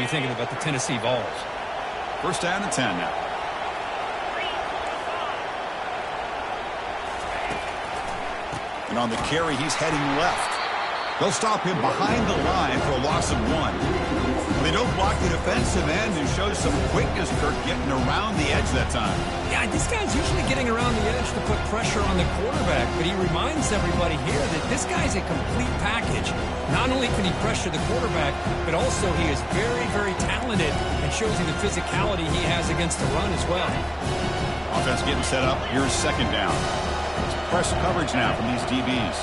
thinking about the Tennessee Vols? First down and 10 now. And on the carry, he's heading left. They'll stop him behind the line for a loss of 1. And they don't block the defensive end, who shows some quickness, Kirk, getting around the edge that time. Yeah, this guy's usually getting around the edge to put pressure on the quarterback, but he reminds everybody here that this guy's a complete package. Not only can he pressure the quarterback, but also he is very, very talented and shows you the physicality he has against the run as well. Offense getting set up. Here's second down. It's press coverage now from these DBs.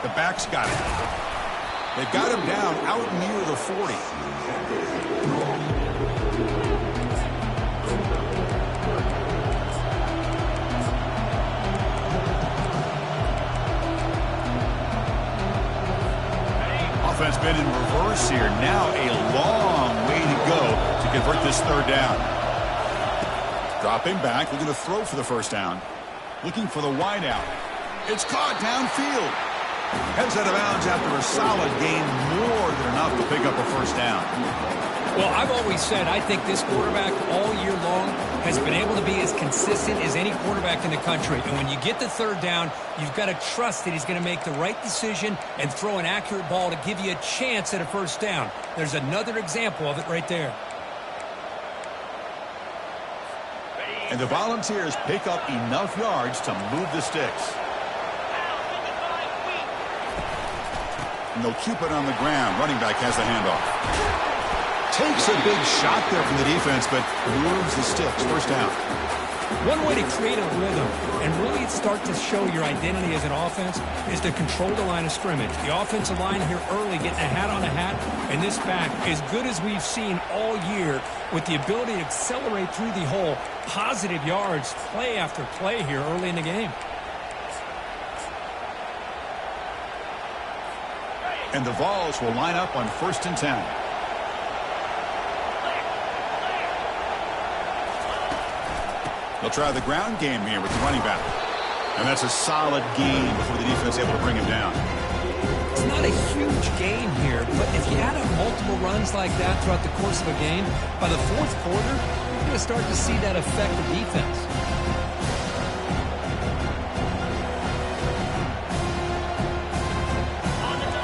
The back's got it. They've got him down out near the 40. Offense been in reverse here. Now a long way to go to convert this third down. Dropping back, looking to throw for the first down. Looking for the wide out. It's caught downfield. Heads out of bounds after a solid gain, more than enough to pick up a first down. Well, I've always said I think this quarterback all year long has been able to be as consistent as any quarterback in the country. And when you get the third down, you've got to trust that he's going to make the right decision and throw an accurate ball to give you a chance at a first down. There's another example of it right there. And the Volunteers pick up enough yards to move the sticks. And they'll keep it on the ground. Running back has the handoff. Takes a big shot there from the defense, but moves the sticks. First down. One way to create a rhythm and really start to show your identity as an offense is to control the line of scrimmage. The offensive line here early getting a hat on a hat, and this back, as good as we've seen all year, with the ability to accelerate through the hole, positive yards, play after play here early in the game. And the Vols will line up on 1st and 10. They'll try the ground game here with the running back. And that's a solid gain before the defense is able to bring him down. It's not a huge gain here, but if you add up multiple runs like that throughout the course of a game, by the fourth quarter, you're going to start to see that affect the defense.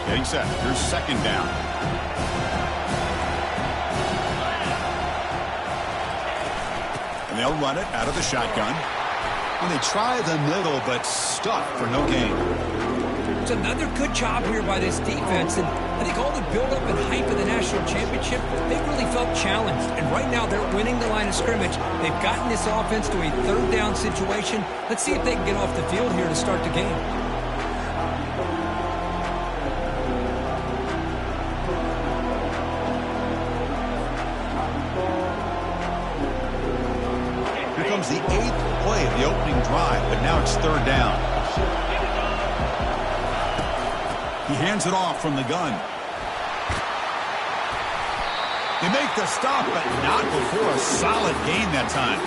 Getting set. Here's second down. And they'll run it out of the shotgun. And they try the middle, but stuck for no gain. It's another good job here by this defense. And I think all the buildup and hype of the national championship, they've really felt challenged. And right now they're winning the line of scrimmage. They've gotten this offense to a third down situation. Let's see if they can get off the field here to start the game. The 8th play of the opening drive, but now it's third down. He hands it off from the gun. They make the stop, but not before a solid gain that time.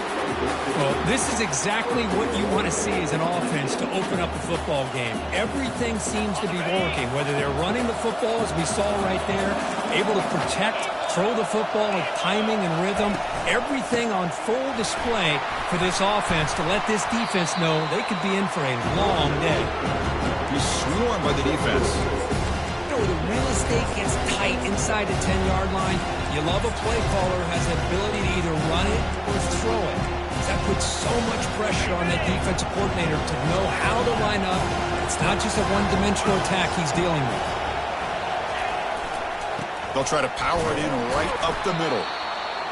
Well, this is exactly what you want to see as an offense to open up a football game. Everything seems to be working, whether they're running the football, as we saw right there, able to protect, throw the football with timing and rhythm, everything on full display for this offense to let this defense know they could be in for a long day. He's swarmed by the defense. You know, the real estate gets tight inside the 10-yard line. You love a play caller who has the ability to either run it or throw it. That puts so much pressure on that defensive coordinator to know how to line up. It's not just a one-dimensional attack he's dealing with. They'll try to power it in right up the middle.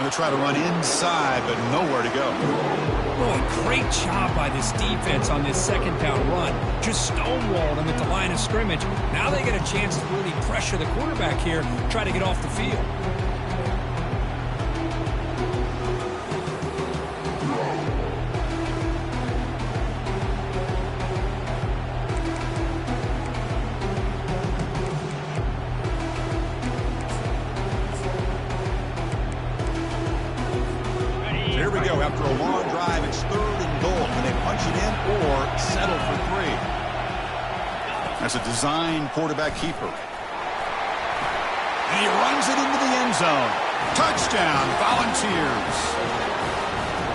Going to try to run inside, but nowhere to go. Boy, great job by this defense on this second down run. Just stonewalled them at the line of scrimmage. Now they get a chance to really pressure the quarterback here, try to get off the field. After a long drive, it's 3rd and goal. Can they punch it in or settle for 3? As a design quarterback keeper. And he runs it into the end zone. Touchdown, Volunteers.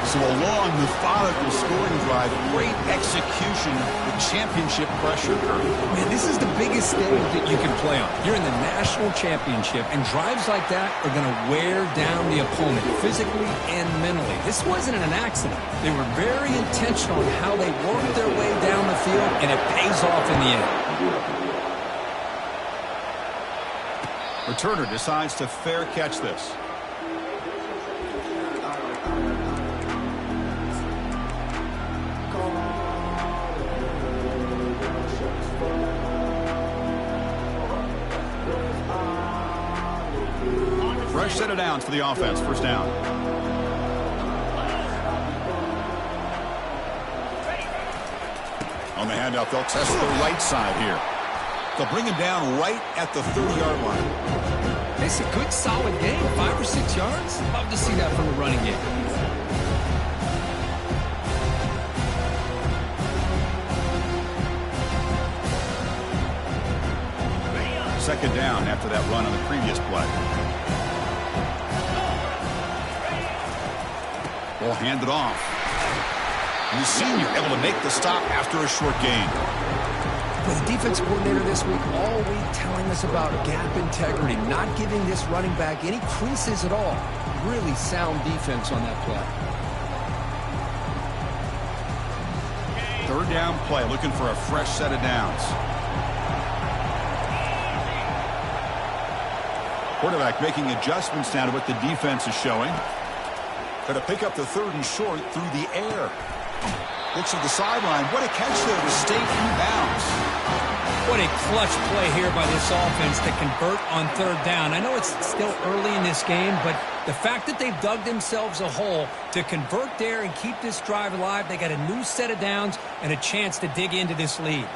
So a long, methodical scoring drive. Great execution with championship pressure. Man, this is the biggest stage that you can play on. You're in the national championship, and drives like that are going to wear down the opponent physically and mentally. This wasn't an accident. They were very intentional in how they worked their way down the field, and it pays off in the end. Returner decides to fair catch this. Fresh set of downs for the offense. First down. On the handoff, they'll test the right side here. They'll bring him down right at the 30-yard line. It's a good, solid game. 5 or 6 yards. Love to see that from the running game. Second down after that run on the previous play. Ball handed off. And the senior able to make the stop after a short gain. With the defense coordinator this week, all week telling us about gap integrity, not giving this running back any creases at all. Really sound defense on that play. Third down play, looking for a fresh set of downs. Quarterback making adjustments now to what the defense is showing. Going to pick up the third and short through the air. Looks at the sideline. What a catch there to stay in bounds. What a clutch play here by this offense to convert on third down. I know it's still early in this game, but the fact that they've dug themselves a hole to convert there and keep this drive alive, they got a new set of downs and a chance to dig into this lead.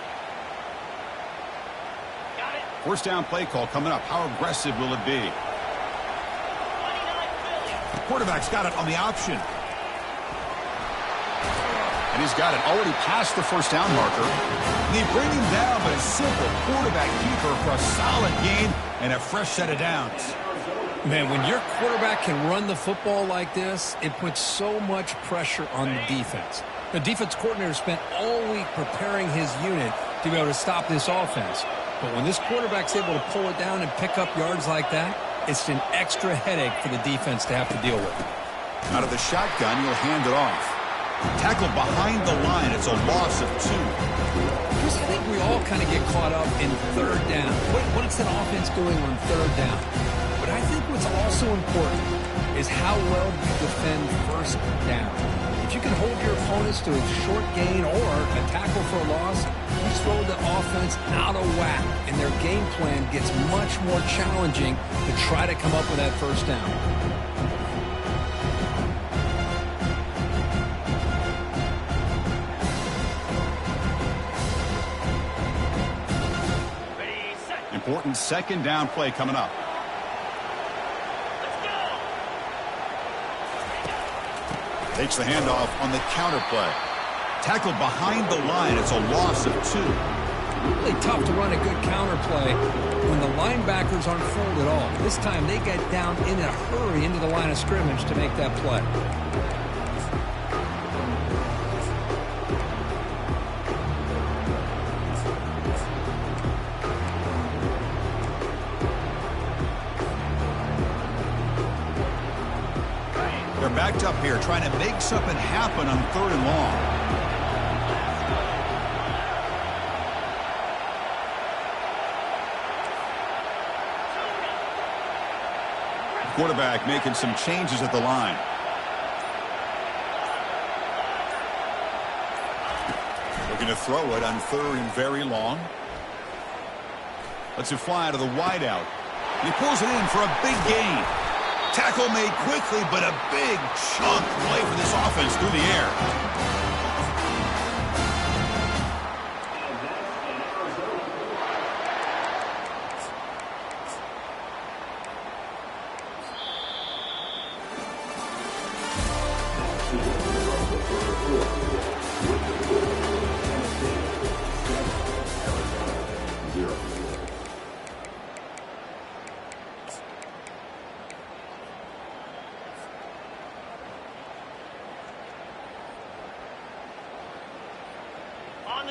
First down play call coming up. How aggressive will it be? The quarterback's got it on the option. And he's got it already past the first down marker. And they bring him down, but a simple quarterback keeper for a solid gain and a fresh set of downs. Man, when your quarterback can run the football like this, it puts so much pressure on the defense. The defense coordinator spent all week preparing his unit to be able to stop this offense. But when this quarterback's able to pull it down and pick up yards like that, it's an extra headache for the defense to have to deal with. Out of the shotgun, he'll hand it off. Tackle behind the line. It's a loss of 2. I think we all kind of get caught up in third down. What is that offense doing on third down? But I think what's also important is how well you defend first down. If you can hold your opponents to a short gain or a tackle for a loss, you throw the offense out of whack, and their game plan gets much more challenging to try to come up with that first down. Important second down play coming up. Takes the handoff on the counter play. Tackle behind the line. It's a loss of 2. Really tough to run a good counter play when the linebackers aren't fooled at all. This time they get down in a hurry into the line of scrimmage to make that play. They're backed up here trying to make something happen on third and long. Quarterback making some changes at the line. Looking to throw it on third and very long. Lets it fly to the wideout. He pulls it in for a big gain. Tackle made quickly, but a big chunk play for this offense through the air.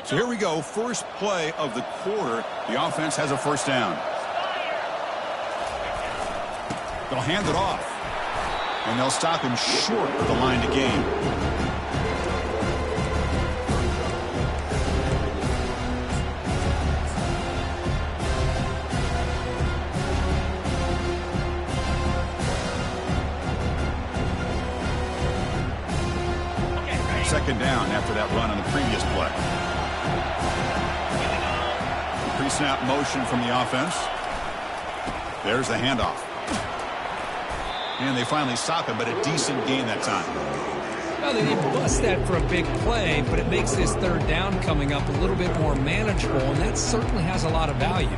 So here we go. First play of the quarter. The offense has a first down. They'll hand it off. And they'll stop him short of the line to gain. Second down after that run on the previous play. Pre-snap motion from the offense. There's the handoff. And they finally stop him, but a decent gain that time. Well, they didn't bust that for a big play, but it makes this third down coming up a little bit more manageable, and that certainly has a lot of value.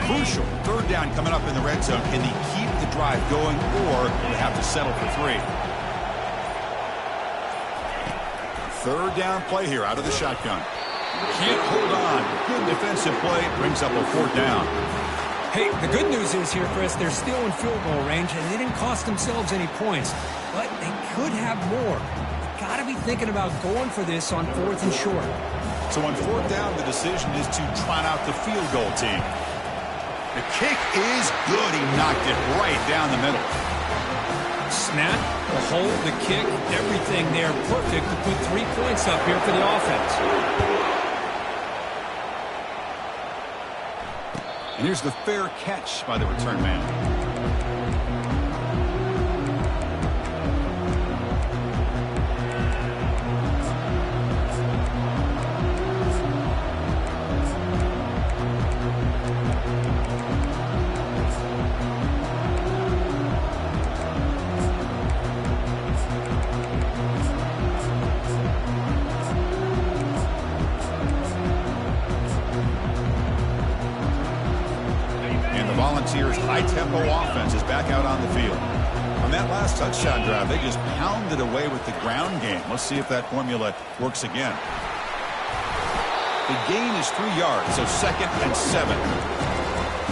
Crucial third down coming up in the red zone. Can they keep the drive going, or they have to settle for 3? Third down play here out of the shotgun. Can't hold on. Good defensive play. Brings up a 4th down. Hey, the good news is here, Chris, they're still in field goal range, and they didn't cost themselves any points. But they could have more. Got to be thinking about going for this on 4th and short. So on 4th down, the decision is to trot out the field goal team. The kick is good. He knocked it right down the middle. Snap, the hold, the kick, everything there perfect to put 3 points up here for the offense. And here's the fair catch by the return man. Volunteers' high-tempo offense is back out on the field. On that last touchdown drive, they just pounded away with the ground game. Let's see if that formula works again. The gain is 3 yards, so 2nd and 7.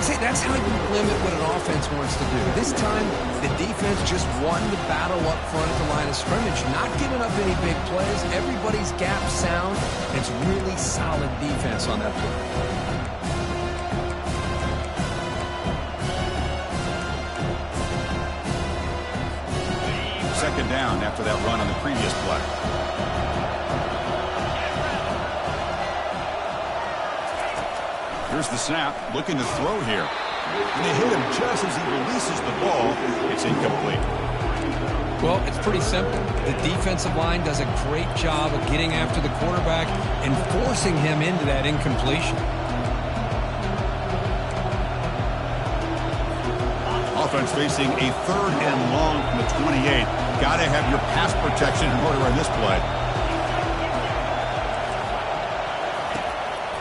See, that's how you limit what an offense wants to do. This time, the defense just won the battle up front at the line of scrimmage, not giving up any big plays. Everybody's gap sound. It's really solid defense on that play. Second down after that run on the previous play. Here's the snap, looking to throw here. And they hit him just as he releases the ball. It's incomplete. Well, it's pretty simple. The defensive line does a great job of getting after the quarterback and forcing him into that incompletion. Offense facing a 3rd and long from the 28. Got to have your pass protection in order on this play.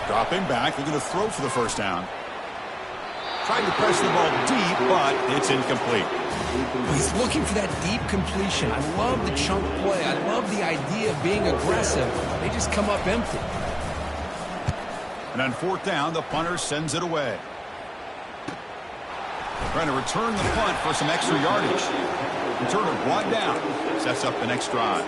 Dropping back. They're going to throw for the first down. Trying to press the ball deep, but it's incomplete. He's looking for that deep completion. I love the chunk play. I love the idea of being aggressive. They just come up empty. And on 4th down, the punter sends it away. Trying to return the punt for some extra yardage. Returner brought down. Sets up the next drive.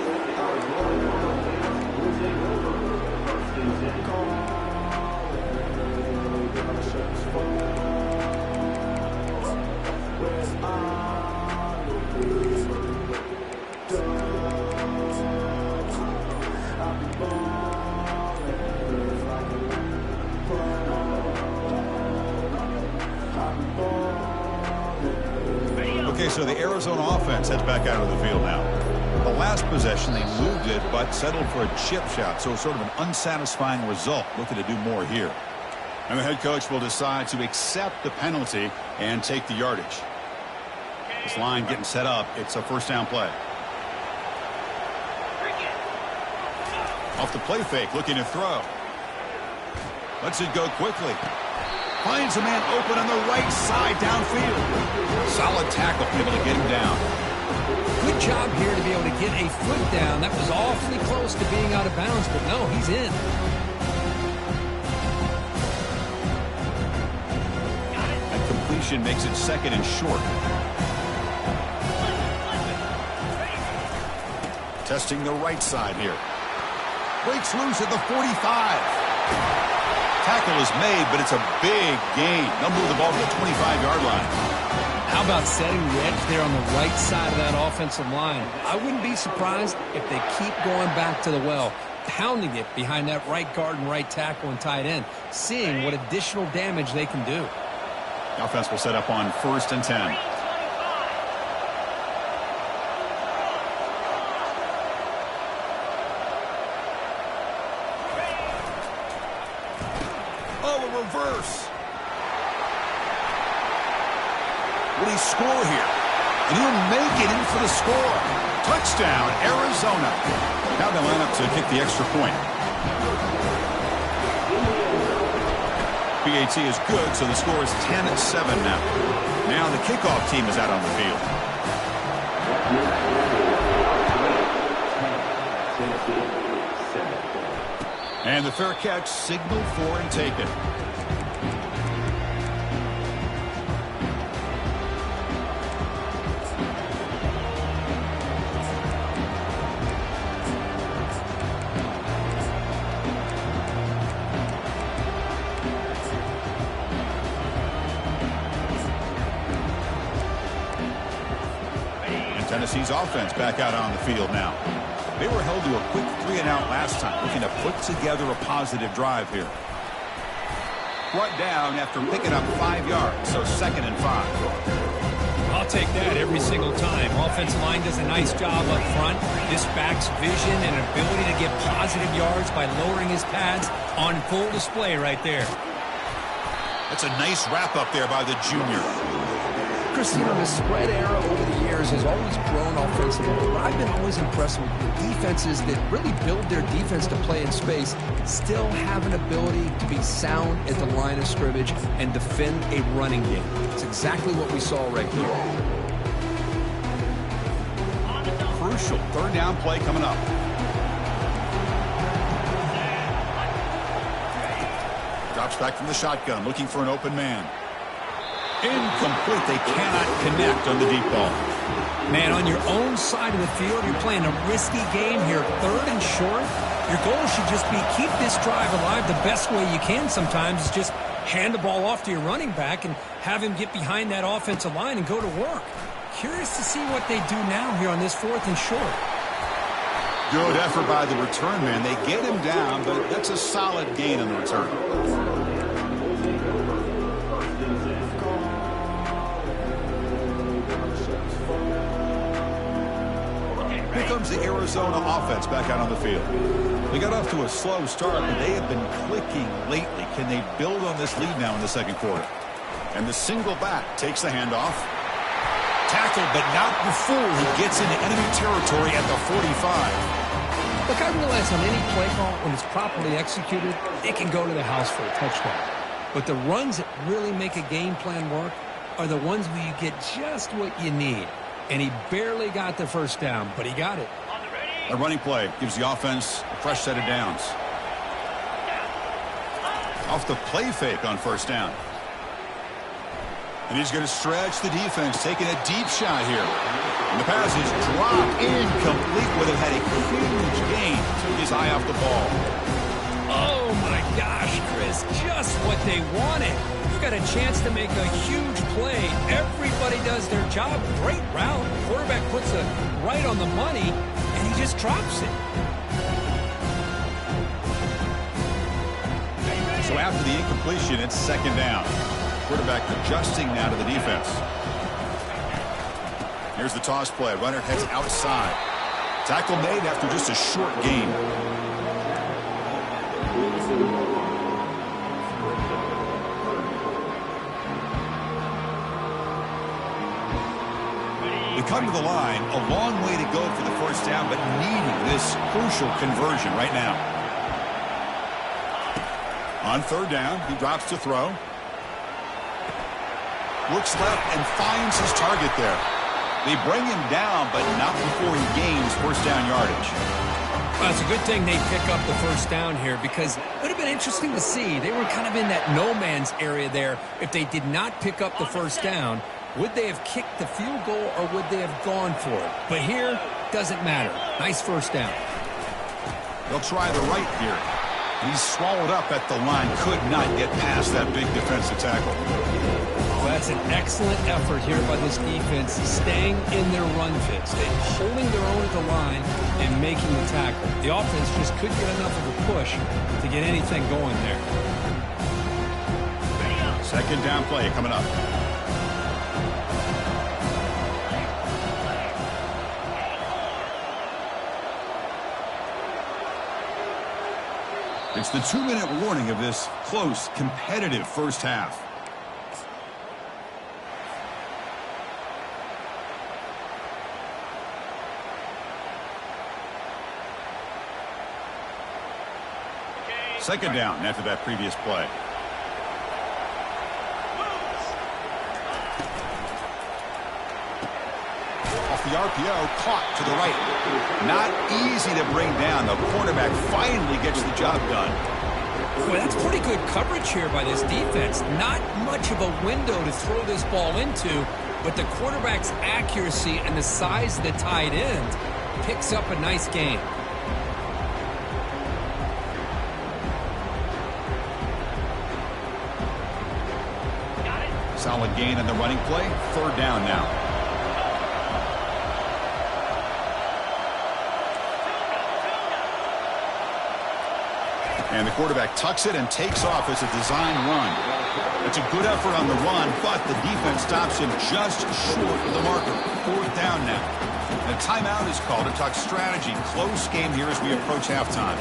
Okay, so the Arizona offense heads back out of the field now. The last possession, they moved it, but settled for a chip shot, so sort of an unsatisfying result. Looking to do more here. And the head coach will decide to accept the penalty and take the yardage. This line getting set up. It's a first down play. Off the play fake, looking to throw. Lets it go quickly. Finds a man open on the right side downfield. Solid tackle, able to get him down. Good job here to be able to get a foot down. That was awfully close to being out of bounds, but no, he's in. And completion makes it 2nd and short. Testing the right side here. Breaks loose at the 45. Tackle is made, but it's a big gain. They'll move the ball to the 25-yard line. How about setting the edge there on the right side of that offensive line? I wouldn't be surprised if they keep going back to the well, pounding it behind that right guard and right tackle and tight end, seeing what additional damage they can do. The offense will set up on 1st and 10. Reverse. Will he score here? And he'll make it in for the score. Touchdown, Arizona. Now they line up to kick the extra point. PAT is good, so the score is 10-7 now. Now the kickoff team is out on the field. And the fair catch signaled for and taken. Tennessee's offense back out on the field now. They were held to a quick 3-and-out last time, looking to put together a positive drive here. Brought down after picking up 5 yards, so 2nd and 5. I'll take that every single time. Offensive line does a nice job up front. This back's vision and ability to get positive yards by lowering his pads on full display right there. That's a nice wrap up there by the junior. Chris, you know, the spread era over the years has always grown offensively, but I've been always impressed with defenses that really build their defense to play in space, still have an ability to be sound at the line of scrimmage and defend a running game. It's exactly what we saw right here. Crucial 3rd down play coming up. Drops back from the shotgun, looking for an open man. Incomplete. They cannot connect on the deep ball. Man, on your own side of the field, you're playing a risky game here. 3rd and short. Your goal should just be keep this drive alive the best way you can sometimes. Is just hand the ball off to your running back and have him get behind that offensive line and go to work. Curious to see what they do now here on this 4th and short. Good effort by the return man. They get him down, but that's a solid gain on the return. Here comes the Arizona offense back out on the field. They got off to a slow start, but they have been clicking lately. Can they build on this lead now in the 2nd quarter? And the single back takes the handoff. Tackled, but not before he gets into enemy territory at the 45. Look, I realize on any play call, when it's properly executed, it can go to the house for a touchdown. But the runs that really make a game plan work are the ones where you get just what you need. And he barely got the 1st down, but he got it. A running play gives the offense a fresh set of downs. Off the play fake on 1st down. And he's going to stretch the defense, taking a deep shot here. And the pass is dropped incomplete. Would have had a huge gain. Took his eye off the ball. Oh, my gosh, Chris. Just what they wanted. You got a chance to make a huge play. Everybody does their job. Great route. Quarterback puts it right on the money, and he just drops it. So after the incompletion, it's 2nd down. Quarterback adjusting now to the defense. Here's the toss play. Runner heads outside. Tackle made after just a short gain. We come to the line, a long way to go for the 1st down, but needing this crucial conversion right now. On third down, he drops to throw. Looks left and finds his target there. They bring him down, but not before he gains first down yardage. Well, it's a good thing they pick up the first down here because it would have been interesting to see. They were kind of in that no man's area there. If they did not pick up the first down, would they have kicked the field goal or would they have gone for it? But here, doesn't matter. Nice first down. They'll try the right here. He's swallowed up at the line. Could not get past that big defensive tackle. Well, that's an excellent effort here by this defense, staying in their run fits. They're holding their own at the line and making the tackle. The offense just couldn't get enough of a push to get anything going there. Second down play coming up. It's the 2-minute warning of this close, competitive first half. Second down after that previous play. Off the RPO, caught to the right. Not easy to bring down. The quarterback finally gets the job done. Boy, that's pretty good coverage here by this defense. Not much of a window to throw this ball into, but the quarterback's accuracy and the size of the tight end picks up a nice gain. Solid gain on the running play. Third down now. And the quarterback tucks it and takes off as a design run. It's a good effort on the run, but the defense stops him just short of the marker. Fourth down now. And a timeout is called to talk strategy. Close game here as we approach halftime.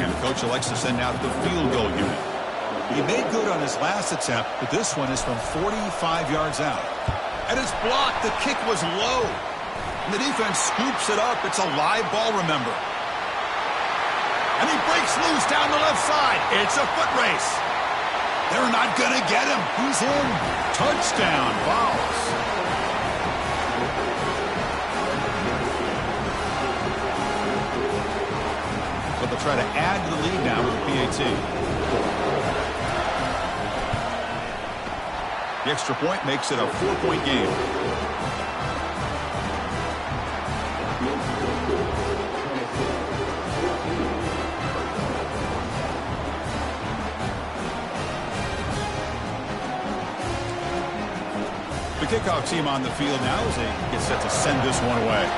And the coach elects to send out the field goal unit. He made good on his last attempt, but this one is from 45 yards out. And it's blocked. The kick was low. And the defense scoops it up. It's a live ball, remember. And he breaks loose down the left side. It's a foot race. They're not going to get him. He's in. Touchdown, Vols. But they'll try to add to the lead now with the PAT. The extra point makes it a 4-point game. The kickoff team on the field now as they get set to send this one away.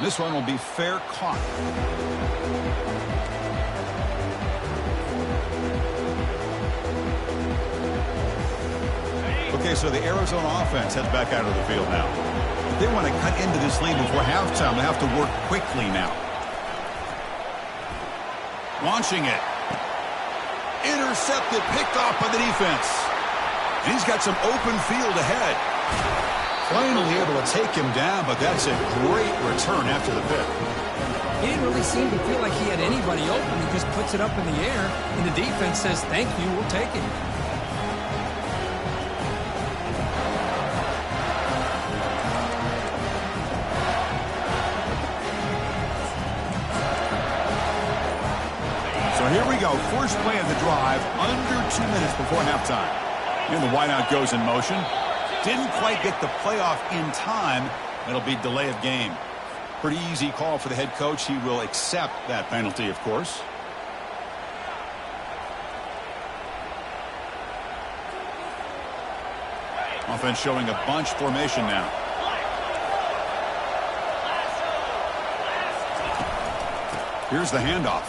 This one will be fair caught. Okay, so the Arizona offense heads back out of the field now. If they want to cut into this lead before halftime, they have to work quickly now. Launching it. Intercepted, picked off by the defense. And he's got some open field ahead. Finally able to take him down, but that's a great return after the pick. He didn't really seem to feel like he had anybody open. He just puts it up in the air, and the defense says, thank you, we'll take it. Here we go. First play of the drive, under 2 minutes before halftime. And the wideout goes in motion. Didn't quite get the playoff in time. It'll be delay of game. Pretty easy call for the head coach. He will accept that penalty, of course. Offense showing a bunch formation now. Here's the handoff.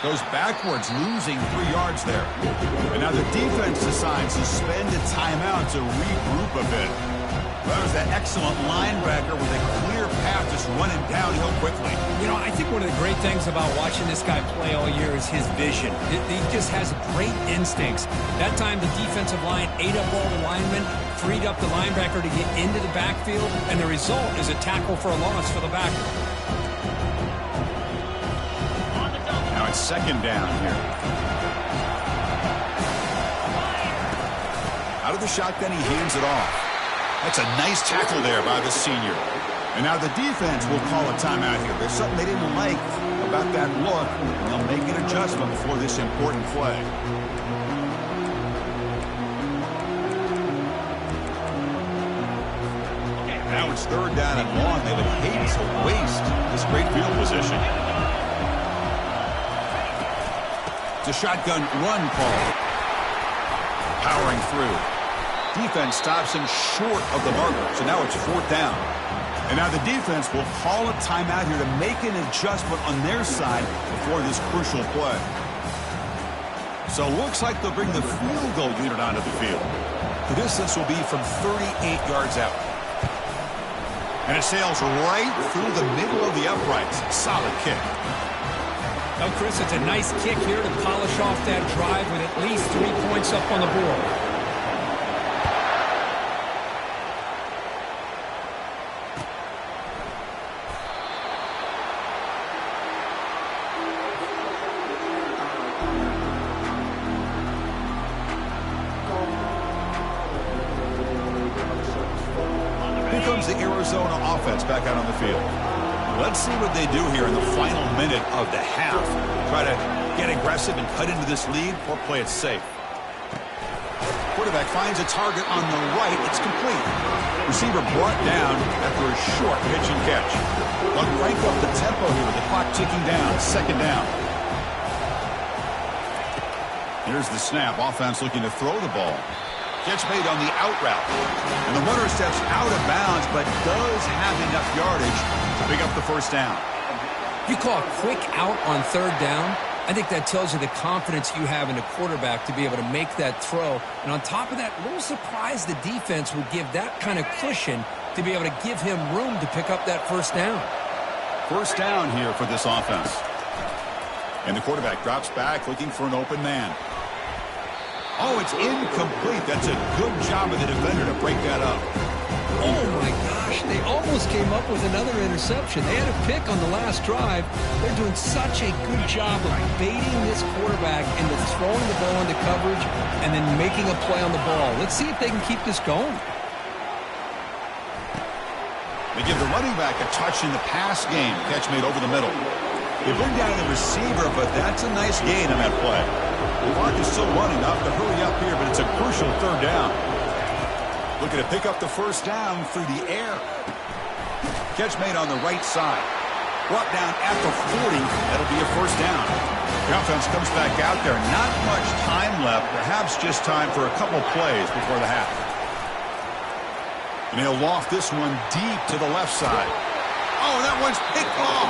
Goes backwards, losing 3 yards there. And now the defense decides to spend a timeout to regroup a bit. Well, there's that excellent linebacker with a clear path just running downhill quickly. You know, I think one of the great things about watching this guy play all year is his vision. He just has great instincts. That time the defensive line ate up all the linemen, freed up the linebacker to get into the backfield, and the result is a tackle for a loss for the backer. Now it's second down here. Out of the shotgun, he hands it off. That's a nice tackle there by the senior. And now the defense will call a timeout here. There's something they didn't like about that look, and they'll make an adjustment before this important play. Now it's third down and long. They would hate to waste this great field position. It's a shotgun run call. Powering through. Defense stops him short of the marker, so now it's fourth down. And now the defense will call a timeout here to make an adjustment on their side before this crucial play. So it looks like they'll bring the field goal unit onto the field. The distance will be from 38 yards out. And it sails right through the middle of the uprights. Solid kick. Well, Chris, it's a nice kick here to polish off that drive with at least 3 points up on the board. The Arizona offense back out on the field. Let's see what they do here in the final minute of the half. Try to get aggressive and cut into this lead or play it safe. Quarterback finds a target on the right. It's complete. Receiver brought down after a short pitch and catch. They'll crank up the tempo here with the clock ticking down. Second down. Here's the snap. Offense looking to throw the ball. Catch made on the out route. And the runner steps out of bounds, but does have enough yardage to pick up the first down. You call a quick out on third down. I think that tells you the confidence you have in a quarterback to be able to make that throw. And on top of that, a little surprised the defense would give that kind of cushion to be able to give him room to pick up that first down. First down here for this offense. And the quarterback drops back looking for an open man. Oh, it's incomplete. That's a good job of the defender to break that up. Oh, my gosh. They almost came up with another interception. They had a pick on the last drive. They're doing such a good job of baiting this quarterback into throwing the ball into coverage and then making a play on the ball. Let's see if they can keep this going. They give the running back a touch in the pass game. Catch made over the middle. They bring down the receiver, but that's a nice gain on that play. The clock is still running. They'll have to hurry up here, but it's a crucial third down. Looking to pick up the first down through the air. Catch made on the right side. Brought down at the 40. That'll be a first down. The offense comes back out there. Not much time left. Perhaps just time for a couple plays before the half. And they'll loft this one deep to the left side. Oh, that one's picked off.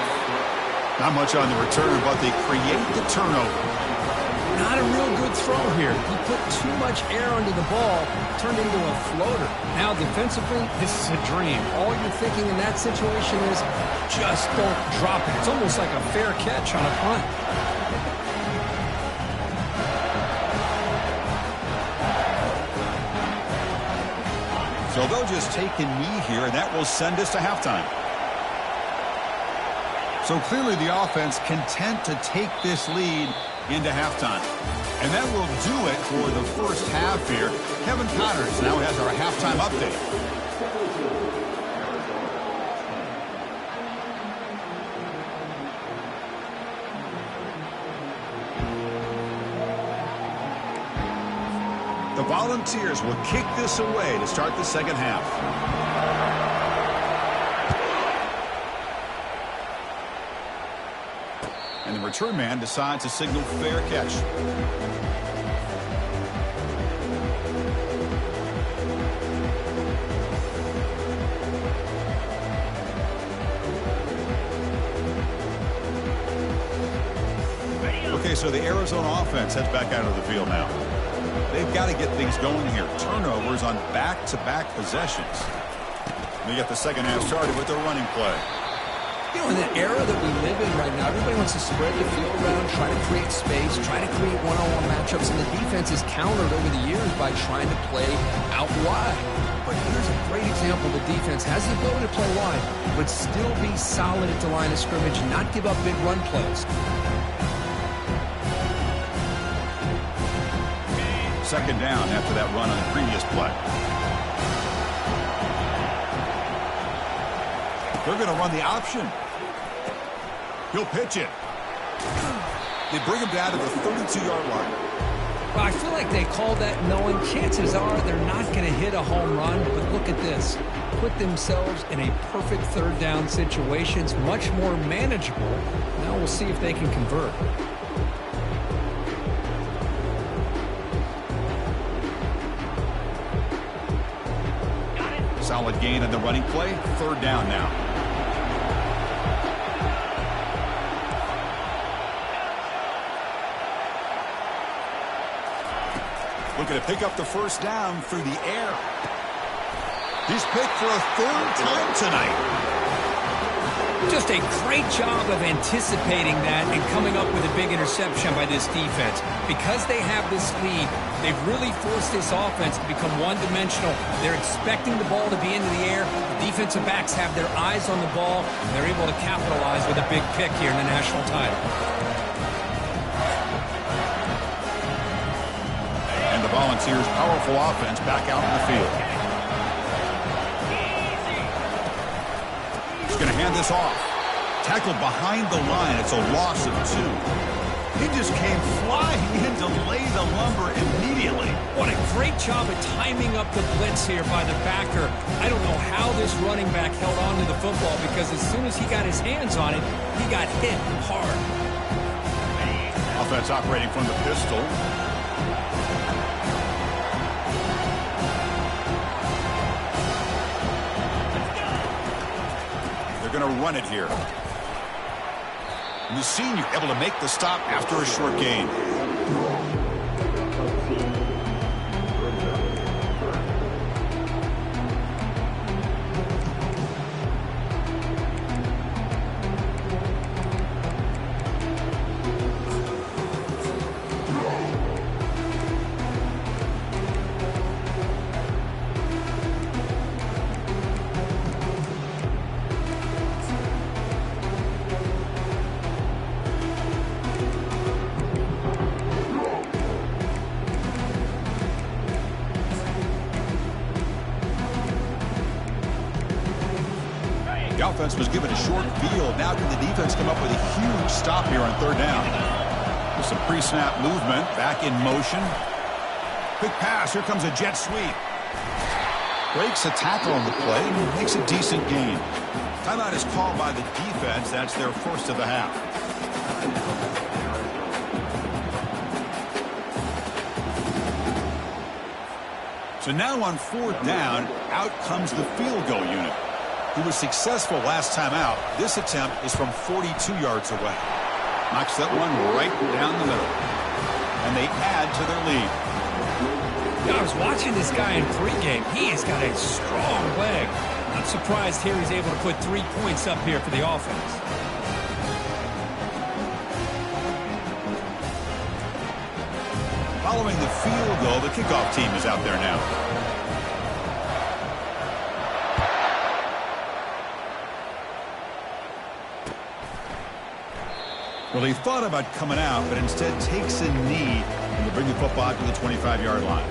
Not much on the return, but they create the turnover. Not a real good throw here. He put too much air under the ball, turned into a floater. Now defensively, this is a dream. All you're thinking in that situation is just don't drop it. It's almost like a fair catch on a punt. So they'll just take a knee here, and that will send us to halftime. So clearly the offense content to take this lead into halftime. And that will do it for the first half here. Kevin Connors now has our halftime update. The Volunteers will kick this away to start the second half. And the return man decides to signal fair catch. Okay, so the Arizona offense heads back out of the field now. They've got to get things going here. Turnovers on back-to-back possessions. We get the second half started with the running play. You know, in the era that we live in right now, everybody wants to spread the field around, try to create space, try to create one-on-one matchups, and the defense is countered over the years by trying to play out wide. But here's a great example. The defense has the ability to play wide, but still be solid at the line of scrimmage, not give up big run plays. Second down after that run on the previous play. They're going to run the option. He'll pitch it. They bring him down to the 32-yard line. Well, I feel like they called that knowing chances are they're not going to hit a home run, but look at this. Put themselves in a perfect third down situation. It's much more manageable. Now we'll see if they can convert. Solid gain on the running play. Third down now. Looking to pick up the first down through the air. He's picked for a third time tonight. Just a great job of anticipating that and coming up with a big interception by this defense. Because they have this lead, they've really forced this offense to become one-dimensional. They're expecting the ball to be into the air. The defensive backs have their eyes on the ball, and they're able to capitalize with a big pick here in the national title. And the Volunteers' powerful offense back out in the field. He's going to hand this off. Tackled behind the line. It's a loss of 2. He just came flying in to lay the lumber immediately. What a great job of timing up the blitz here by the backer. I don't know how this running back held on to the football because as soon as he got his hands on it, he got hit hard. Offense operating from the pistol. They're going to run it here. And the senior able to make the stop after a short gain. The offense was given a short field. Now can the defense come up with a huge stop here on third down? With some pre-snap movement, back in motion. Quick pass. Here comes a jet sweep. Breaks a tackle on the play and makes a decent gain. Timeout is called by the defense. That's their first of the half. So now on fourth down, out comes the field goal unit. Who was successful last time out. This attempt is from 42 yards away. Knocks that one right down the middle. And they add to their lead. I was watching this guy in pregame. He has got a strong leg. I'm surprised here he's able to put 3 points up here for the offense. Following the field goal, the kickoff team is out there now. Well, he thought about coming out, but instead takes a knee and will bring the football to the 25-yard line.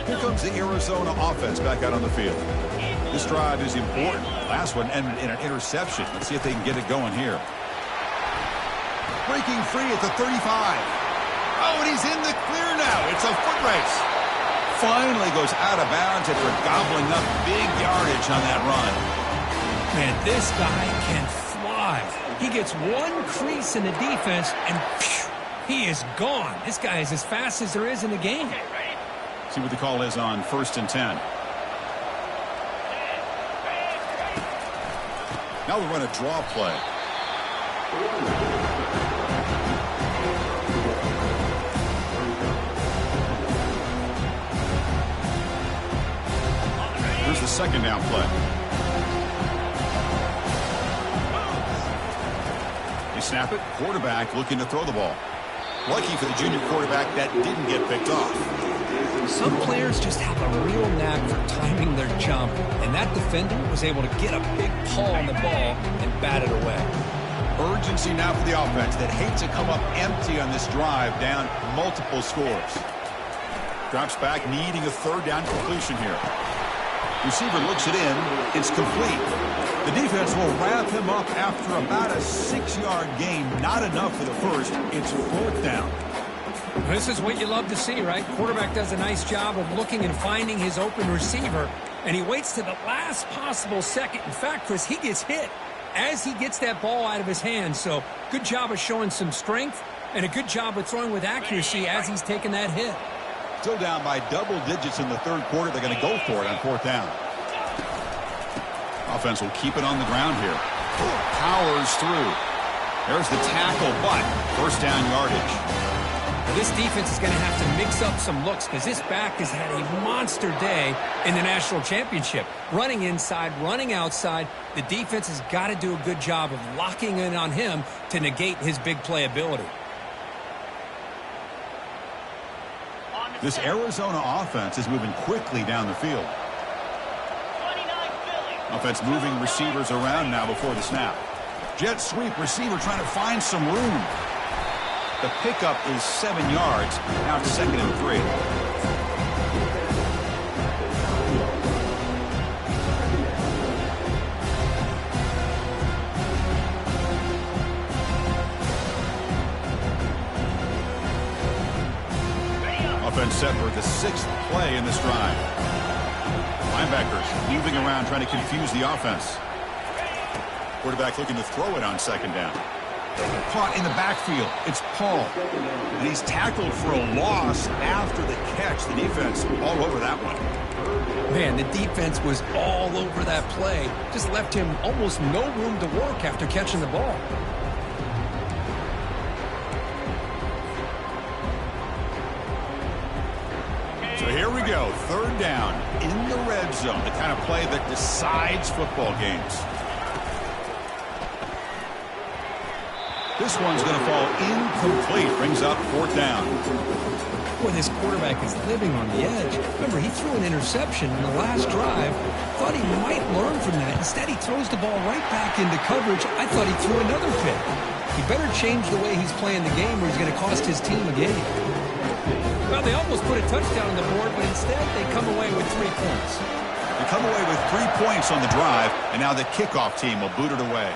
Here comes the Arizona offense back out on the field. This drive is important. Last one ended in an interception. Let's see if they can get it going here. Breaking free at the 35. Oh, and he's in the clear now. It's a foot race. Finally goes out of bounds after gobbling up big yardage on that run. Man, this guy can fly. He gets one crease in the defense, and phew, he is gone. This guy is as fast as there is in the game. See what the call is on 1st and 10. Now we'll run a draw play. Here's the second down play. They snap it. Quarterback looking to throw the ball. Lucky for the junior quarterback that didn't get picked off. Some players just have a real knack for timing their jump, and that defender was able to get a big paw on the ball and bat it away. Urgency now for the offense that hates to come up empty on this drive, down multiple scores. Drops back, needing a third down completion here. Receiver looks it in. It's complete. The defense will wrap him up after about a 6-yard gain. Not enough for the first. It's 4th down. This is what you love to see, right? Quarterback does a nice job of looking and finding his open receiver, and he waits to the last possible second. In fact, Chris, he gets hit as he gets that ball out of his hands. So good job of showing some strength and a good job of throwing with accuracy as he's taking that hit. Still down by double digits in the third quarter. They're going to go for it on 4th down. Offense will keep it on the ground here. Powers through. There's the tackle, but first down yardage. This defense is going to have to mix up some looks because this back has had a monster day in the national championship. Running inside, running outside. The defense has got to do a good job of locking in on him to negate his big play ability. This Arizona offense is moving quickly down the field. Offense moving receivers around now before the snap. Jet sweep, receiver trying to find some room. The pickup is 7 yards. Now it's 2nd and 3. Offense set for the 6th play in this drive. Linebackers moving around trying to confuse the offense. Quarterback looking to throw it on 2nd down. Caught in the backfield. It's Paul. And he's tackled for a loss after the catch. The defense all over that one. Man, the defense was all over that play. Just left him almost no room to work after catching the ball. So here we go. 3rd down in the red zone. The kind of play that decides football games. This one's going to fall incomplete. Brings up 4th down. Boy, this quarterback is living on the edge. Remember, he threw an interception in the last drive. Thought he might learn from that. Instead, he throws the ball right back into coverage. I thought he threw another pick. He better change the way he's playing the game or he's going to cost his team a game. Well, they almost put a touchdown on the board, but instead they come away with 3 points. They come away with 3 points on the drive, and now the kickoff team will boot it away.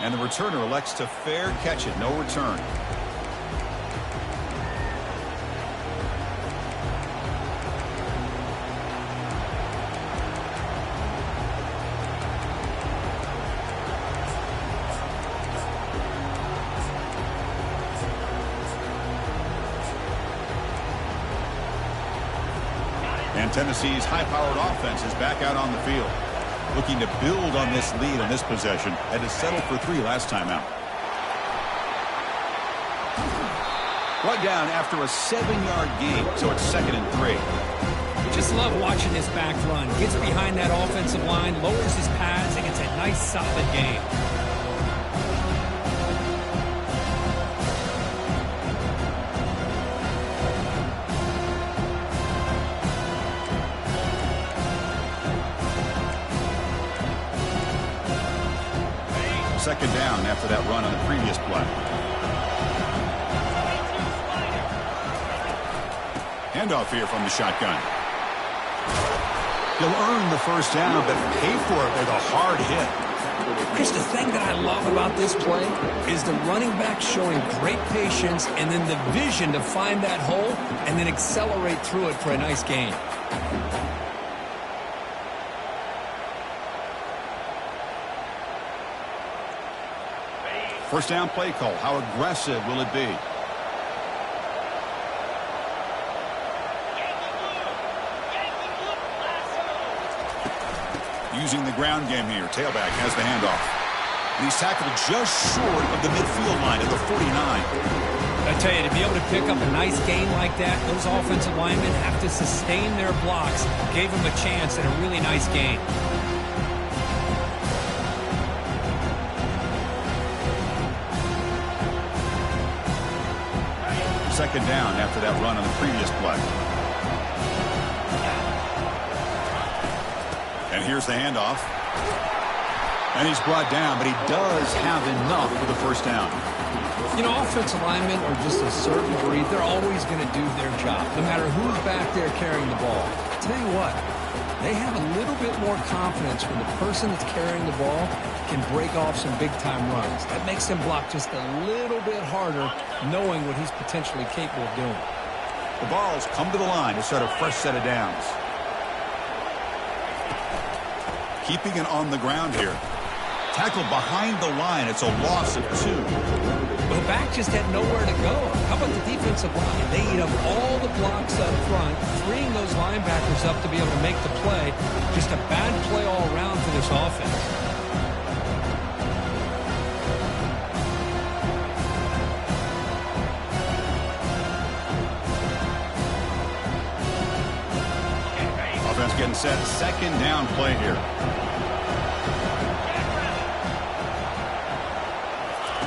And the returner elects to fair catch it. No return. And Tennessee's high-powered offense is back out on the field, looking to build on this lead on this possession. Had to settle for 3 last time out. Brought down after a 7-yard gain, so it's 2nd and 3. Just love watching this back run. Gets behind that offensive line, lowers his pads, and gets a nice solid gain. Second down after that run on the previous play. Handoff here from the shotgun. He'll earn the first down, but pay for it with a hard hit. Chris, the thing that I love about this play is the running back showing great patience and then the vision to find that hole and then accelerate through it for a nice gain. First down play call. How aggressive will it be? using the ground game here. Tailback has the handoff. And he's tackled just short of the midfield line at the 49. I tell you, to be able to pick up a nice gain like that, those offensive linemen have to sustain their blocks. Gave him a chance at a really nice gain. Second down after that run on the previous play. And here's the handoff. And he's brought down, but he does have enough for the first down. You know, offensive linemen are just a certain breed. They're always going to do their job, no matter who's back there carrying the ball. I'll tell you what, they have a little bit more confidence when the person that's carrying the ball can break off some big-time runs. That makes them block just a little bit harder, knowing what he's potentially capable of doing. The balls come to the line to start a fresh set of downs. Keeping it on the ground here. Tackled behind the line. It's a loss of 2. Well, the back just had nowhere to go. How about the defensive line? They eat up all the blocks up front, freeing those linebackers up to be able to make the play. Just a bad play all around for this offense. Offense getting set. Second down play here.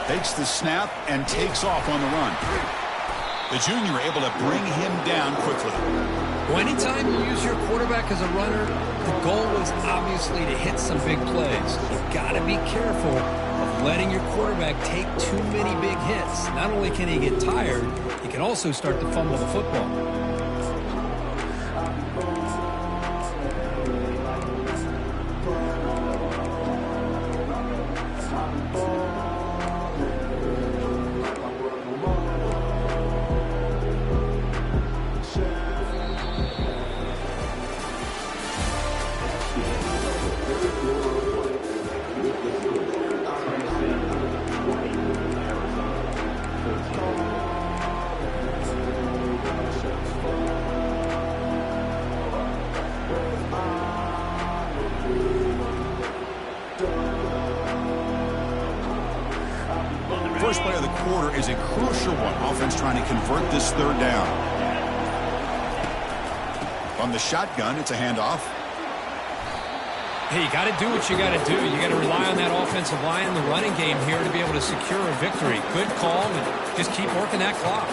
Takes the snap and takes off on the run. The junior able to bring him down quickly. Well, anytime you use your quarterback as a runner, the goal is obviously to hit some big plays. You've got to be careful of letting your quarterback take too many big hits. Not only can he get tired, he can also start to fumble the football. First play of the quarter is a crucial one. Offense trying to convert this third down. From the shotgun, it's a handoff. Hey, you got to do what you got to do. You got to rely on that offensive line and the running game here to be able to secure a victory. Good call, and just keep working that clock.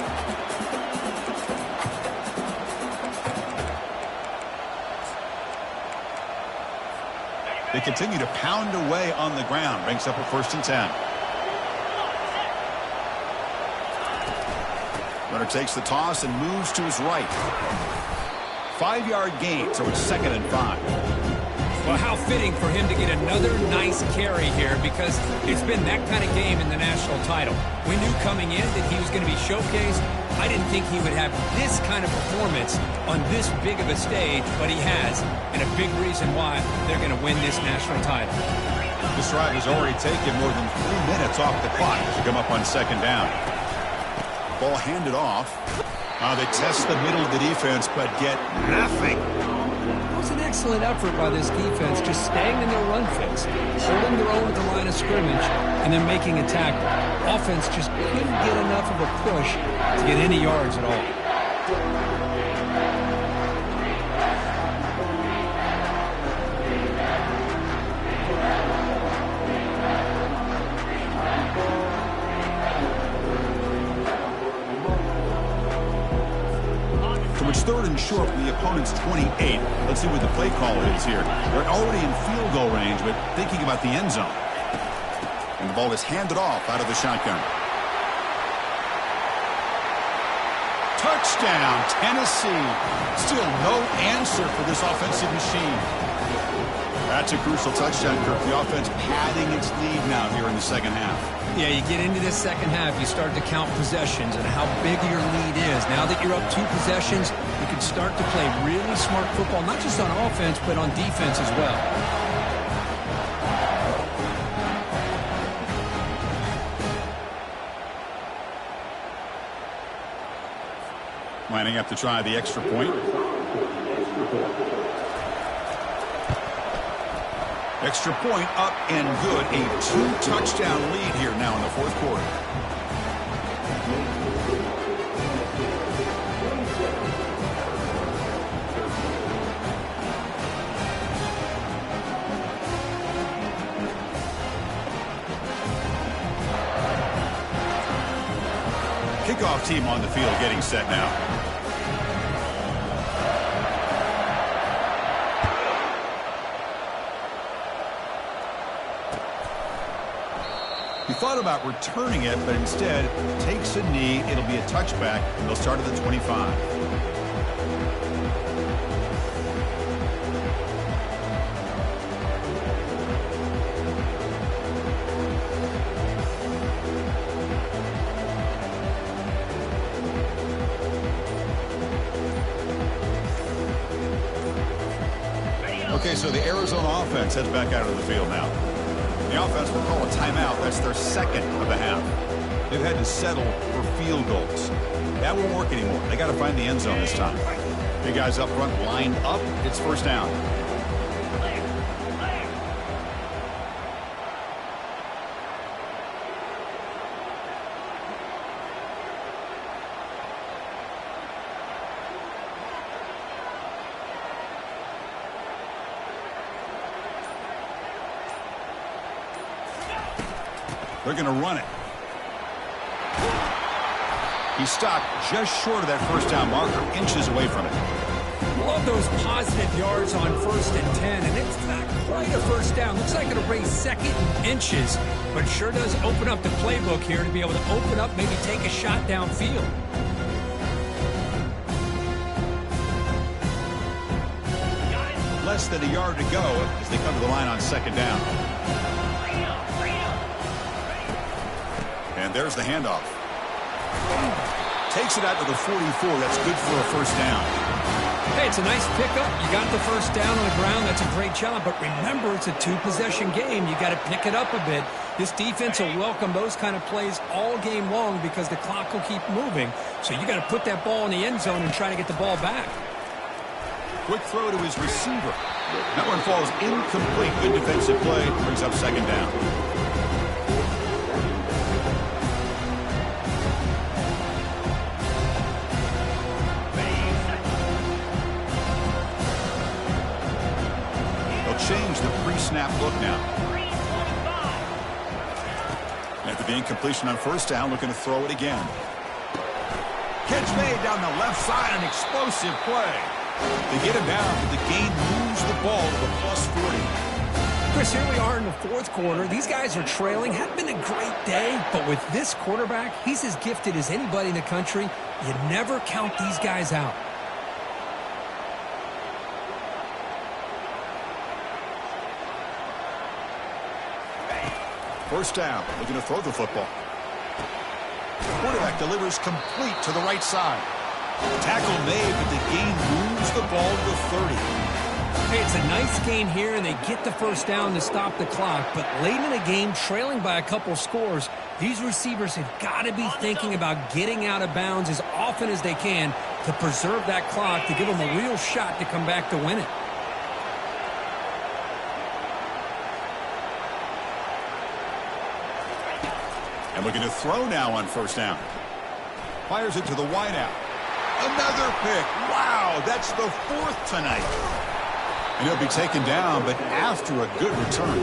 They continue to pound away on the ground. Brings up a 1st and 10. Runner takes the toss and moves to his right. 5-yard gain, so it's 2nd and 5. Well, how fitting for him to get another nice carry here, because it's been that kind of game in the national title. We knew coming in that he was going to be showcased. I didn't think he would have this kind of performance on this big of a stage, but he has, and a big reason why they're going to win this national title. This drive has already taken more than 3 minutes off the clock as we come up on 2nd down. Ball handed off. They test the middle of the defense, but get nothing. It was an excellent effort by this defense, just staying in their run fix, holding their own at the line of scrimmage, and then making a tackle. Offense just couldn't get enough of a push to get any yards at all. It's 3rd and short from the opponent's 28. Let's see what the play call is here. They're already in field goal range, but thinking about the end zone. And the ball is handed off out of the shotgun. Touchdown, Tennessee. Still no answer for this offensive machine. That's a crucial touchdown, Kirk. The offense padding its lead now here in the 2nd half. Yeah, you get into this 2nd half, you start to count possessions and how big your lead is. Now that you're up 2 possessions, you can start to play really smart football, not just on offense, but on defense as well. Lining up to try the extra point. Extra point up and good. A 2-touchdown lead here now in the fourth quarter. Kickoff team on the field getting set now. He thought about returning it, but instead takes a knee. It'll be a touchback. They'll start at the 25. Okay, so the Arizona offense heads back out of the field now. The offense will call a timeout. That's their second of the half. They've had to settle for field goals. That won't work anymore. They got to find the end zone this time. Big guys up front lined up. It's first down. They're going to run it. He stopped just short of that first down marker, inches away from it. Love those positive yards on 1st and 10, and it's not quite a first down. Looks like it'll raise second and inches, but it sure does open up the playbook here to be able to open up, maybe take a shot downfield. Less than a yard to go as they come to the line on second down. And there's the handoff. Takes it out to the 44. That's good for a first down. Hey, it's a nice pickup. You got the first down on the ground. That's a great job. But remember, it's a two-possession game. You got to pick it up a bit. This defense will welcome those kind of plays all game long because the clock will keep moving. So you got to put that ball in the end zone and try to get the ball back. Quick throw to his receiver. That one falls incomplete. Good defensive play. Brings up second down. Change the pre-snap look now. After the incompletion on first down, looking to throw it again. Catch made down the left side, an explosive play. They get him down, but the gain moves the ball to the +40. Chris, here we are in the fourth quarter. These guys are trailing. Hadn't been a great day, but with this quarterback, he's as gifted as anybody in the country. You never count these guys out. First down, looking to throw the football. Quarterback delivers complete to the right side. Tackle made, but the gain moves the ball to the 30. Hey, it's a nice gain here, and they get the first down to stop the clock. But late in the game, trailing by a couple scores, these receivers have got to be thinking about getting out of bounds as often as they can to preserve that clock, to give them a real shot to come back to win it. And looking to throw now on first down. Fires it to the wideout. Another pick. Wow, that's the fourth tonight. And he'll be taken down, but after a good return.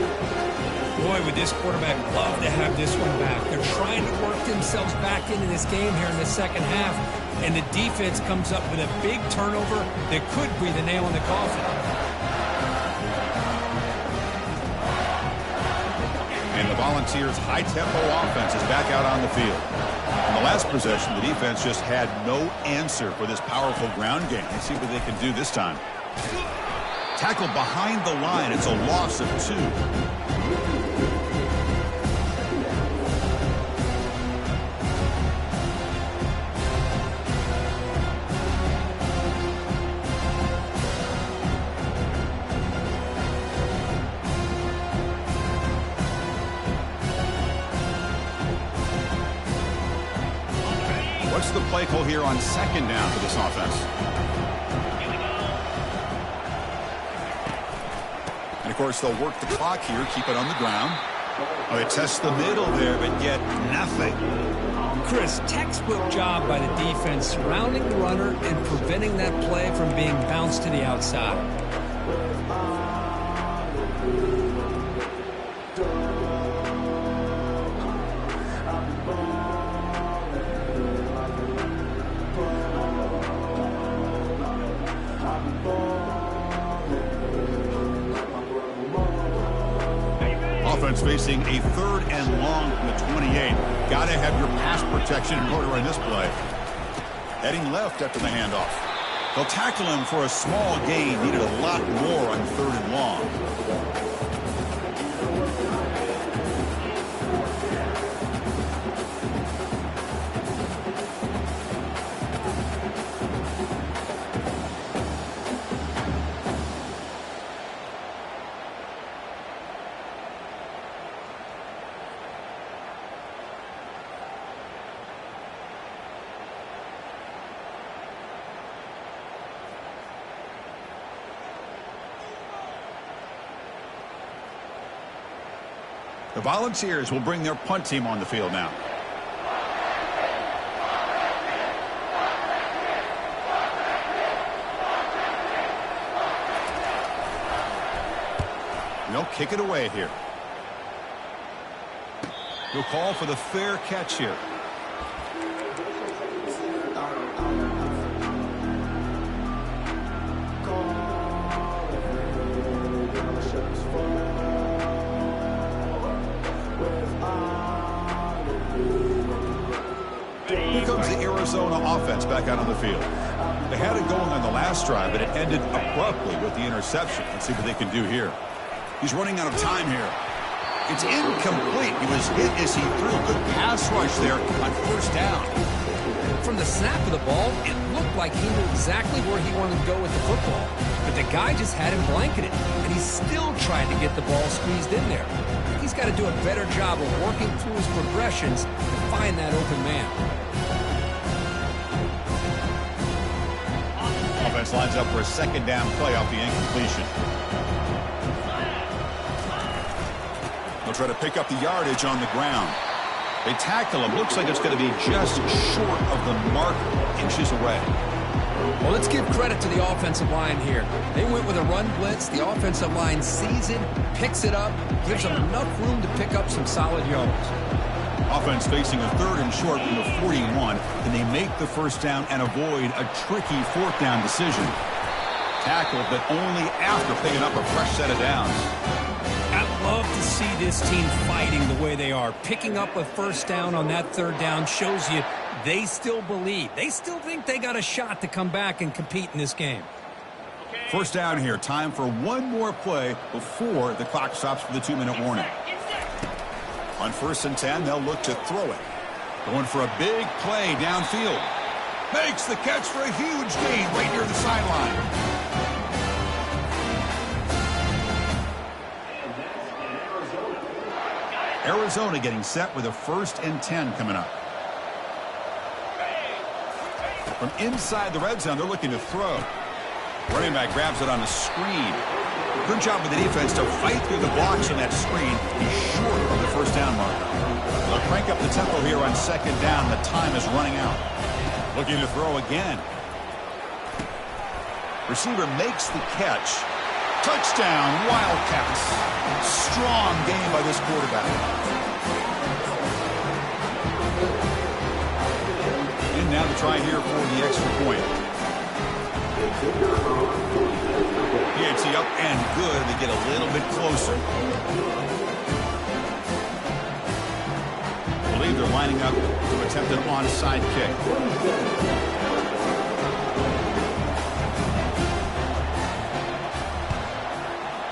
Boy, would this quarterback love to have this one back. They're trying to work themselves back into this game here in the second half, and the defense comes up with a big turnover that could be the nail in the coffin. And the Volunteers' high-tempo offense is back out on the field. In the last possession, the defense just had no answer for this powerful ground game. Let's see what they can do this time. Tackled behind the line. It's a loss of 2. What's the play call here on second down for this offense? And a course, they'll work the clock here, keep it on the ground. Oh, they test the middle there, but get nothing. Chris, textbook job by the defense surrounding the runner and preventing that play from being bounced to the outside. Offense facing a 3rd and long from the 28. Got to have your pass protection in order on this play. Heading left after the handoff. They'll tackle him for a small gain. Needed a lot more on 3rd and long. The Volunteers will bring their punt team on the field now. They'll kick it away here. He'll call for the fair catch here. Here comes the Arizona offense back out on the field. They had it going on the last drive, but it ended abruptly with the interception. Let's see what they can do here. He's running out of time here. It's incomplete. He was hit as he threw. Good pass rush there on 1st down. From the snap of the ball, it looked like he knew exactly where he wanted to go with the football. But the guy just had him blanketed, and he still tried to get the ball squeezed in there. He's got to do a better job of working through his progressions to find that open man. Offense lines up for a 2nd down play off the incompletion. They'll try to pick up the yardage on the ground. They tackle him. Looks like it's going to be just short of the mark, inches away. Well, let's give credit to the offensive line here. They went with a run blitz. The offensive line sees it, picks it up, gives them enough room to pick up some solid yards. Offense facing a 3rd and short from the 41. Can they make the 1st down and avoid a tricky 4th down decision? Tackled, but only after picking up a fresh set of downs. I love to see this team fighting the way they are. Picking up a 1st down on that 3rd down shows you they still believe. They still think they got a shot to come back and compete in this game. 1st down here. Time for one more play before the clock stops for the 2-minute warning. On 1st and 10, they'll look to throw it. Going for a big play downfield. Makes the catch for a huge gain right near the sideline. Arizona getting set with a 1st and 10 coming up. From inside the red zone, they're looking to throw. Running back grabs it on a screen. Good job with the defense to fight through the blocks on that screen. He's short of the 1st down marker. They'll crank up the tempo here on 2nd down. The time is running out. Looking to throw again. Receiver makes the catch. Touchdown, Wildcats. Strong game by this quarterback. And now to try here for the extra point. PAT up and good. They get a little bit closer. I believe they're lining up to attempt an onside kick.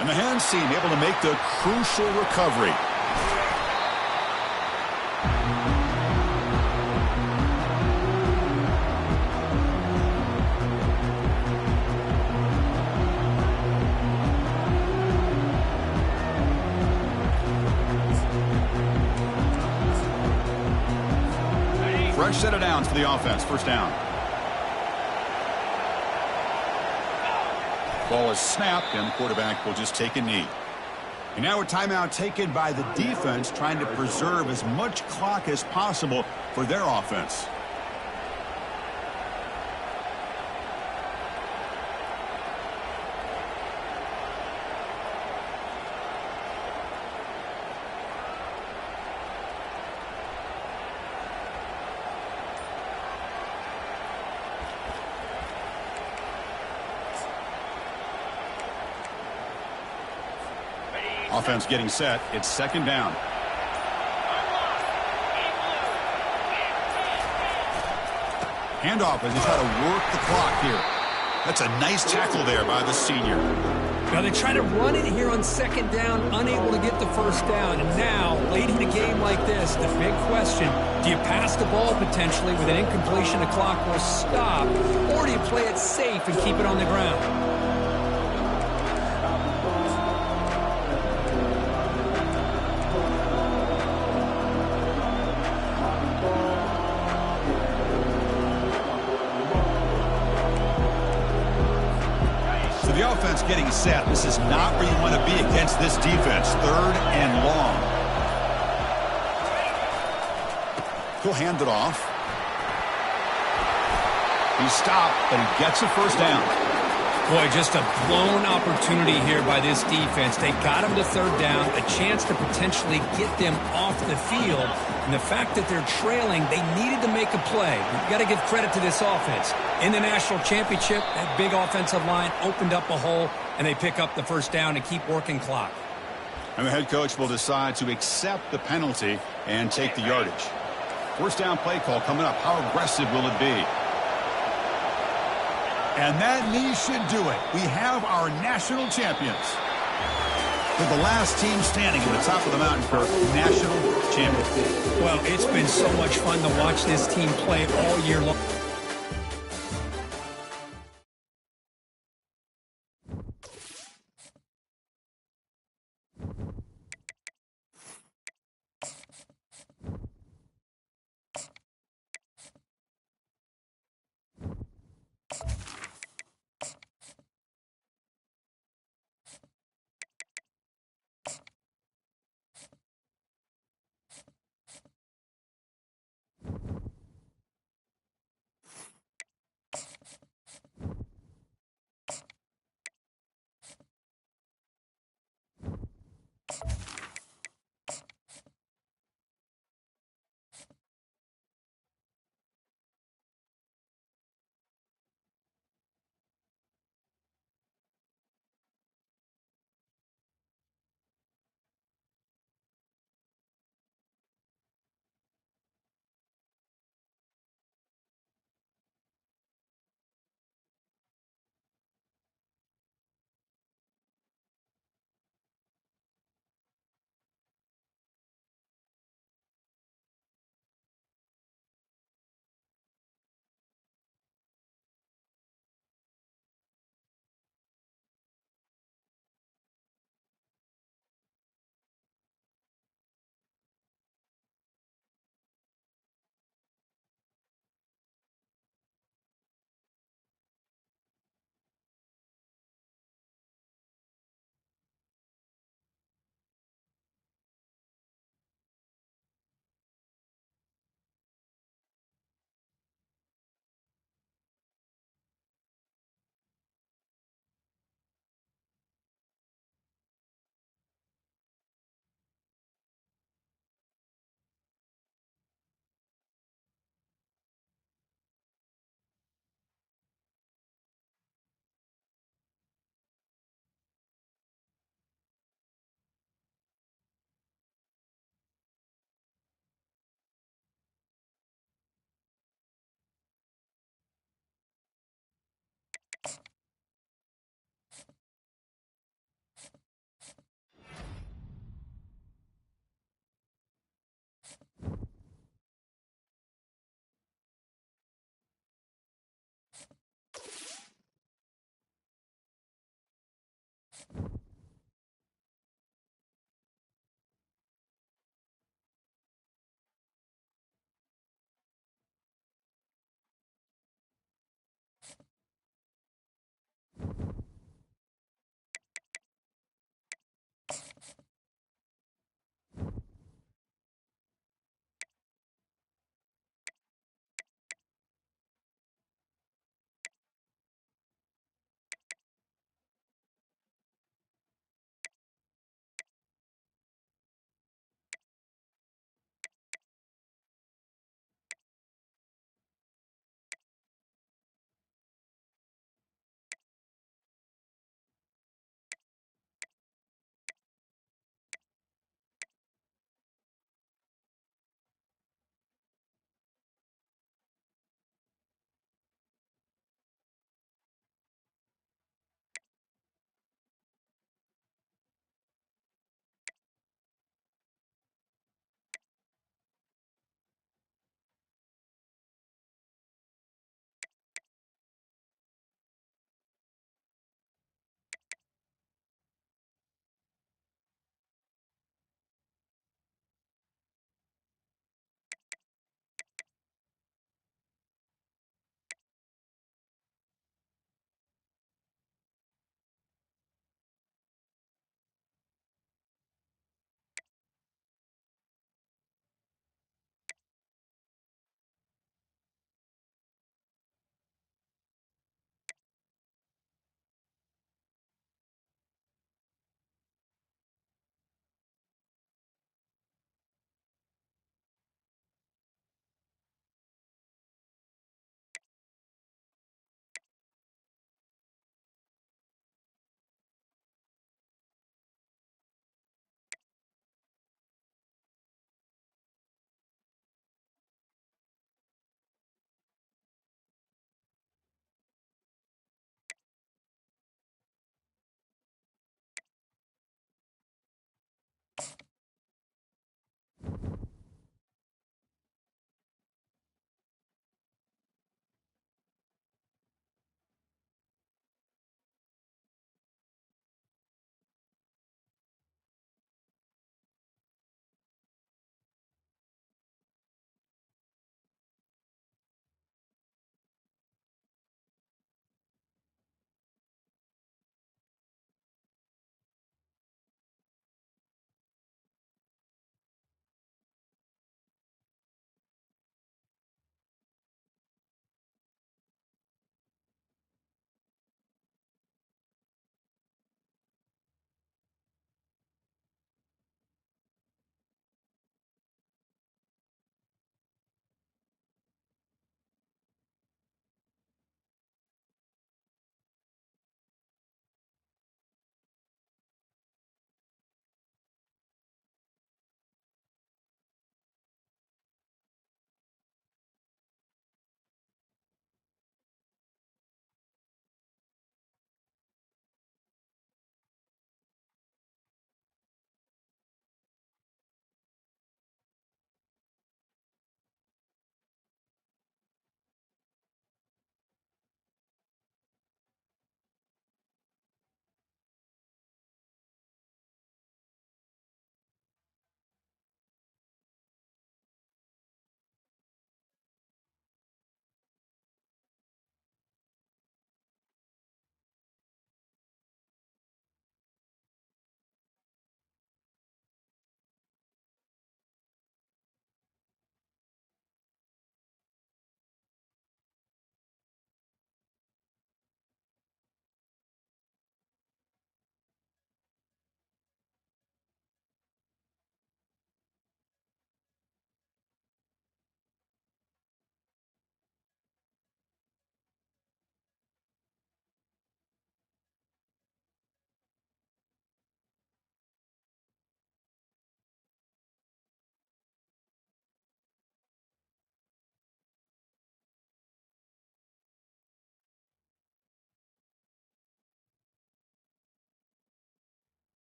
And the hands team able to make the crucial recovery. Fresh set of downs for the offense. 1st down. Ball is snapped, and the quarterback will just take a knee. And now a timeout taken by the defense, trying to preserve as much clock as possible for their offense. Offense getting set. It's second down. Handoff as they try to work the clock here. That's a nice tackle there by the senior. Now they try to run it here on second down, unable to get the first down. And now, late in a game like this, the big question, do you pass the ball potentially with an incompletion, the clock will stop, or do you play it safe and keep it on the ground? The offense getting set. This is not where you want to be against this defense. Third and long. He'll hand it off. He stopped, but he gets a first down. Boy, just a blown opportunity here by this defense. They got him to third down, a chance to potentially get them off the field. And the fact that they're trailing, they needed to make a play. You've got to give credit to this offense. In the national championship, that big offensive line opened up a hole, and they pick up the first down and keep working clock. And the head coach will decide to accept the penalty and take the yardage. First down play call coming up. How aggressive will it be? And that knee should do it. We have our national champions. They're the last team standing at the top of the mountain for national champions. Well, it's been so much fun to watch this team play all year long.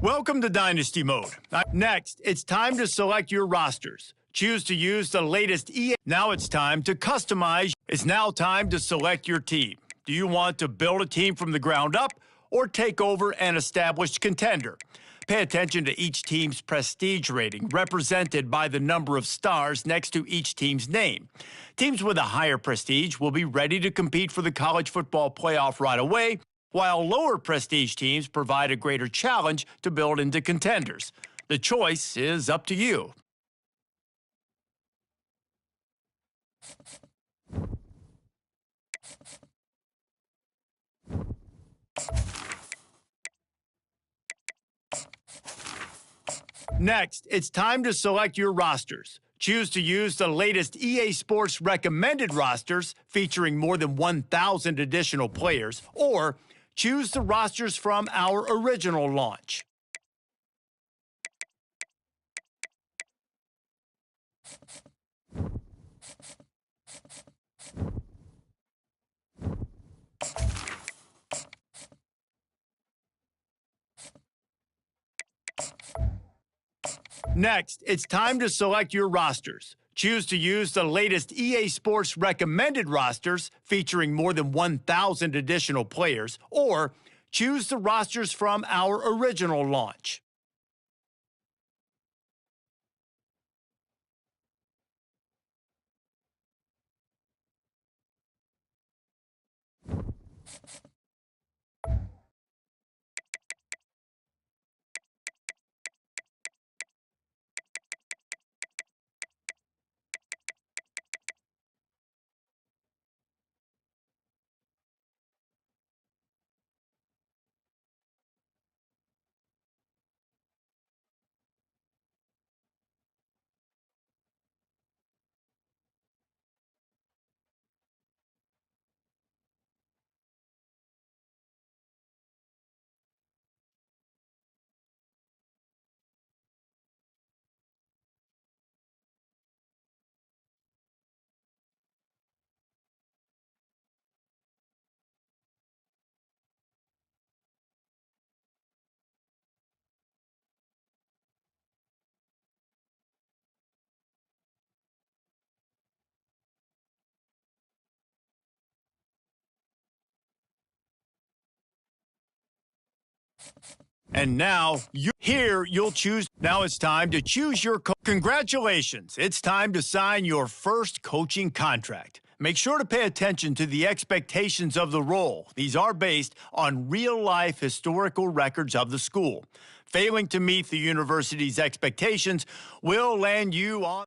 Welcome to Dynasty Mode. Next, it's time to select your rosters. Choose to use the latest EA. Now it's time to customize. It's now time to select your team. Do you want to build a team from the ground up or take over an established contender? Pay attention to each team's prestige rating, represented by the number of stars next to each team's name. Teams with a higher prestige will be ready to compete for the college football playoff right away, while lower prestige teams provide a greater challenge to build into contenders. The choice is up to you. Next, it's time to select your rosters. Choose to use the latest EA Sports recommended rosters featuring more than 1,000 additional players, or choose the rosters from our original launch. Next, it's time to select your rosters. Choose to use the latest EA Sports recommended rosters featuring more than 1,000 additional players, or choose the rosters from our original launch. And now, you'll choose. Now it's time to choose your coach. Congratulations. It's time to sign your first coaching contract. Make sure to pay attention to the expectations of the role. These are based on real-life historical records of the school. Failing to meet the university's expectations will land you on